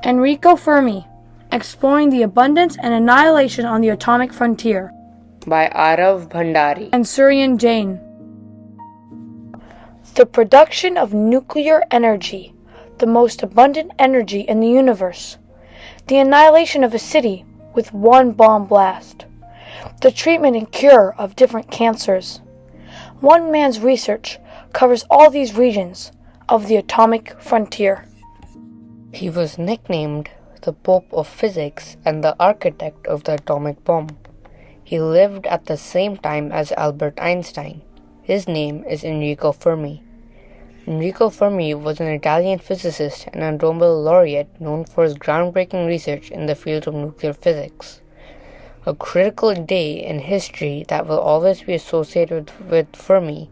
Enrico Fermi, Exploring the Abundance and Annihilation on the Atomic Frontier, by Arav Bhandari and Suryan Jain. The production of nuclear energy, the most abundant energy in the universe. The annihilation of a city with one bomb blast. The treatment and cure of different cancers. One man's research covers all these regions of the atomic frontier. He was nicknamed the Pope of Physics and the architect of the atomic bomb. He lived at the same time as Albert Einstein. His name is Enrico Fermi. Enrico Fermi was an Italian physicist and a Nobel laureate known for his groundbreaking research in the field of nuclear physics. A critical day in history that will always be associated with Fermi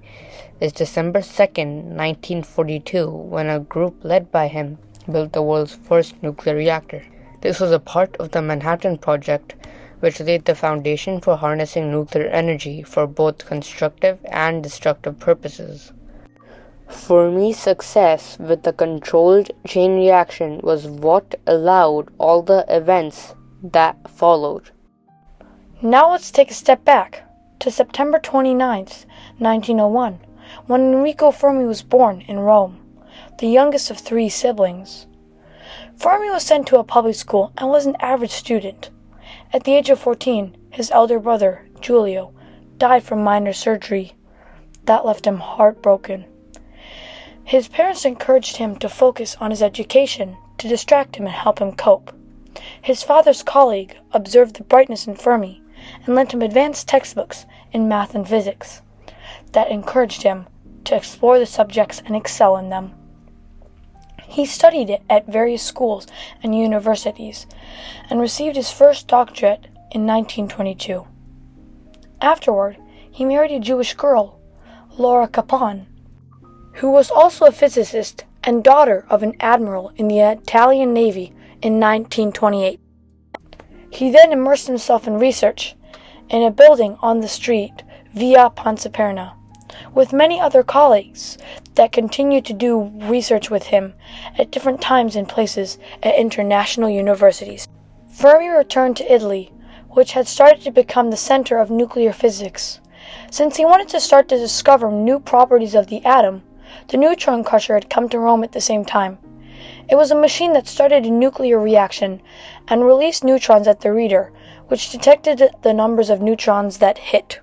is December 2nd, 1942, when a group led by him built the world's first nuclear reactor. This was a part of the Manhattan Project, which laid the foundation for harnessing nuclear energy for both constructive and destructive purposes. Fermi's success with the controlled chain reaction was what allowed all the events that followed. Now let's take a step back to September 29th, 1901, when Enrico Fermi was born in Rome, the youngest of three siblings. Fermi was sent to a public school and was an average student. At the age of 14, his elder brother, Giulio, died from minor surgery. That left him heartbroken. His parents encouraged him to focus on his education to distract him and help him cope. His father's colleague observed the brightness in Fermi and lent him advanced textbooks in math and physics that encouraged him to explore the subjects and excel in them. He studied it at various schools and universities and received his first doctorate in 1922. Afterward, he married a Jewish girl, Laura Capon, who was also a physicist and daughter of an admiral in the Italian Navy in 1928. He then immersed himself in research in a building on the street Via Ponteperna, with many other colleagues that continued to do research with him at different times and places at international universities. Fermi returned to Italy, which had started to become the center of nuclear physics. Since he wanted to start to discover new properties of the atom, the neutron crusher had come to Rome at the same time. It was a machine that started a nuclear reaction and released neutrons at the reader, which detected the numbers of neutrons that hit.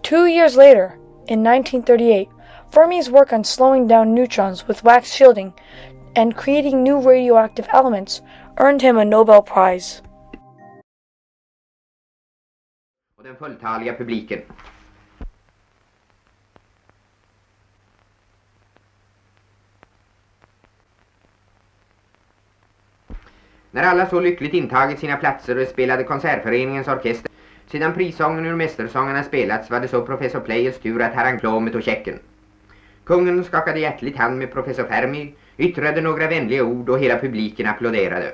2 years later, in 1938, Fermi's work on slowing down neutrons with wax shielding and creating new radioactive elements earned him a Nobel Prize. Och den fulltaliga publiken. När alla så lyckligt intagit sina platser spelade konsertföreningens orkester. Sedan prissången ur mästersångarna spelats var det så professor Players tur att haranglomet och checken. Kungen skakade hjärtligt hand med professor Fermi, yttrade några vänliga ord och hela publiken applåderade.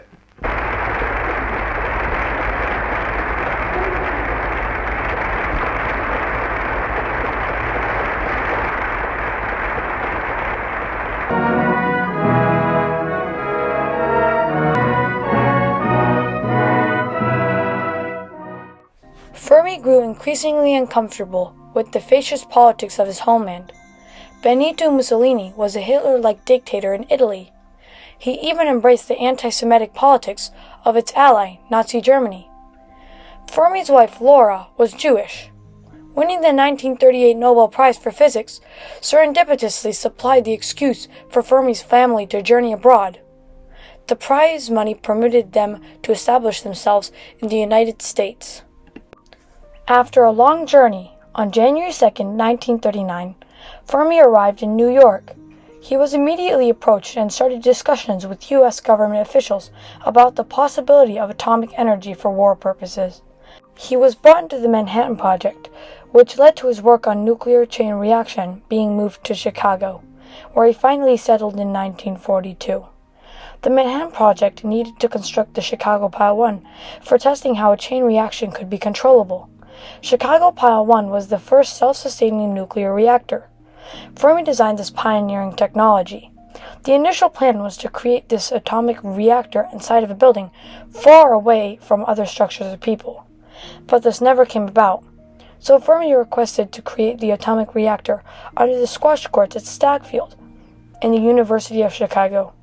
Fermi grew increasingly uncomfortable with the fascist politics of his homeland. Benito Mussolini was a Hitler-like dictator in Italy. He even embraced the anti-Semitic politics of its ally, Nazi Germany. Fermi's wife, Laura, was Jewish. Winning the 1938 Nobel Prize for Physics serendipitously supplied the excuse for Fermi's family to journey abroad. The prize money permitted them to establish themselves in the United States. After a long journey, on January 2nd, 1939, Fermi arrived in New York. He was immediately approached and started discussions with U.S. government officials about the possibility of atomic energy for war purposes. He was brought into the Manhattan Project, which led to his work on nuclear chain reaction being moved to Chicago, where he finally settled in 1942. The Manhattan Project needed to construct the Chicago Pile 1 for testing how a chain reaction could be controllable. Chicago Pile 1 was the first self-sustaining nuclear reactor. Fermi designed this pioneering technology. The initial plan was to create this atomic reactor inside of a building far away from other structures or people, but this never came about. So Fermi requested to create the atomic reactor under the squash courts at Stackfield in the University of Chicago.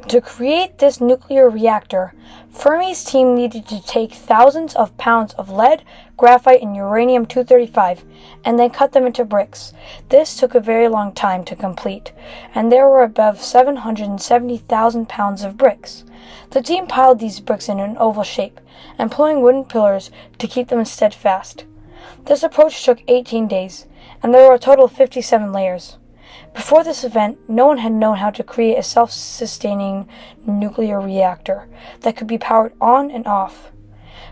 To create this nuclear reactor, Fermi's team needed to take thousands of pounds of lead, graphite, and uranium-235 and then cut them into bricks. This took a very long time to complete, and there were above 770,000 pounds of bricks. The team piled these bricks in an oval shape, employing wooden pillars to keep them steadfast. This approach took 18 days, and there were a total of 57 layers. Before this event, no one had known how to create a self-sustaining nuclear reactor that could be powered on and off.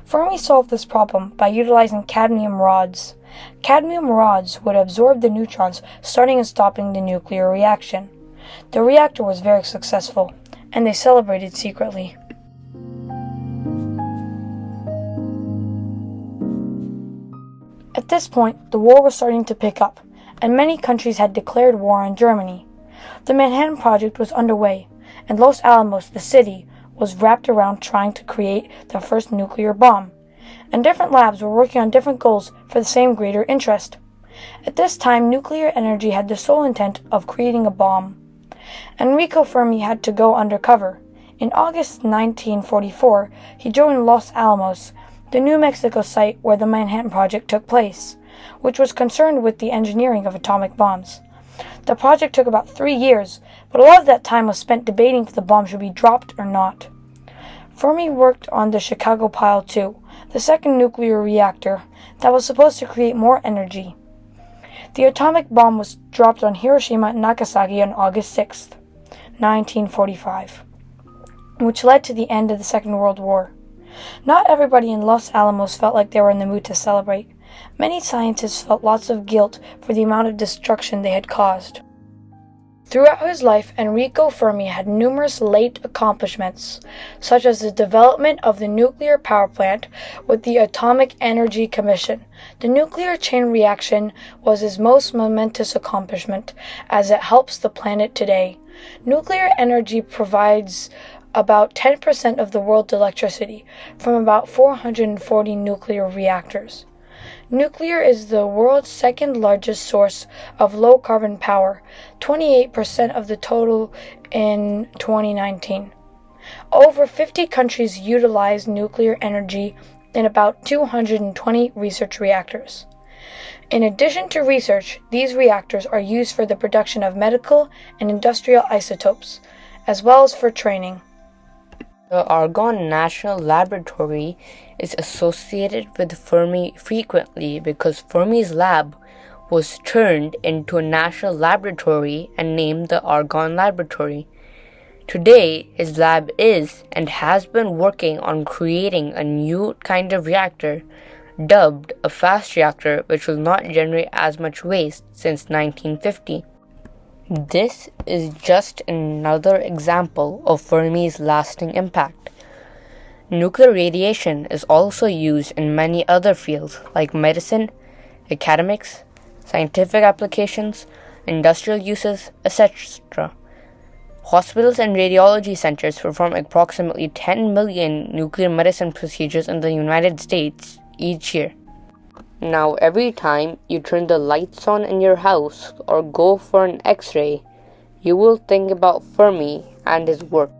Fermi solved this problem by utilizing cadmium rods. Cadmium rods would absorb the neutrons, starting and stopping the nuclear reaction. The reactor was very successful, and they celebrated secretly. At this point, the war was starting to pick up, and many countries had declared war on Germany. The Manhattan Project was underway, and Los Alamos, the city, was wrapped around trying to create the first nuclear bomb, and different labs were working on different goals for the same greater interest. At this time, nuclear energy had the sole intent of creating a bomb. Enrico Fermi had to go undercover. In August 1944, he joined Los Alamos, the New Mexico site where the Manhattan Project took place, which was concerned with the engineering of atomic bombs. The project took about 3 years, but a lot of that time was spent debating if the bomb should be dropped or not. Fermi worked on the Chicago Pile 2, the second nuclear reactor that was supposed to create more energy. The atomic bomb was dropped on Hiroshima and Nagasaki on August 6, 1945, which led to the end of the Second World War. Not everybody in Los Alamos felt like they were in the mood to celebrate. Many scientists felt lots of guilt for the amount of destruction they had caused. Throughout his life, Enrico Fermi had numerous late accomplishments, such as the development of the nuclear power plant with the Atomic Energy Commission. The nuclear chain reaction was his most momentous accomplishment, as it helps the planet today. Nuclear energy provides about 10% of the world's electricity from about 440 nuclear reactors. Nuclear is the world's second largest source of low-carbon power, 28% of the total in 2019. Over 50 countries utilize nuclear energy in about 220 research reactors. In addition to research, these reactors are used for the production of medical and industrial isotopes, as well as for training. The Argonne National Laboratory is associated with Fermi frequently because Fermi's lab was turned into a national laboratory and named the Argonne Laboratory. Today, his lab is and has been working on creating a new kind of reactor dubbed a fast reactor, which will not generate as much waste since 1950. This is just another example of Fermi's lasting impact. Nuclear radiation is also used in many other fields like medicine, academics, scientific applications, industrial uses, etc. Hospitals and radiology centers perform approximately 10 million nuclear medicine procedures in the United States each year. Now, every time you turn the lights on in your house or go for an X-ray, you will think about Fermi and his work.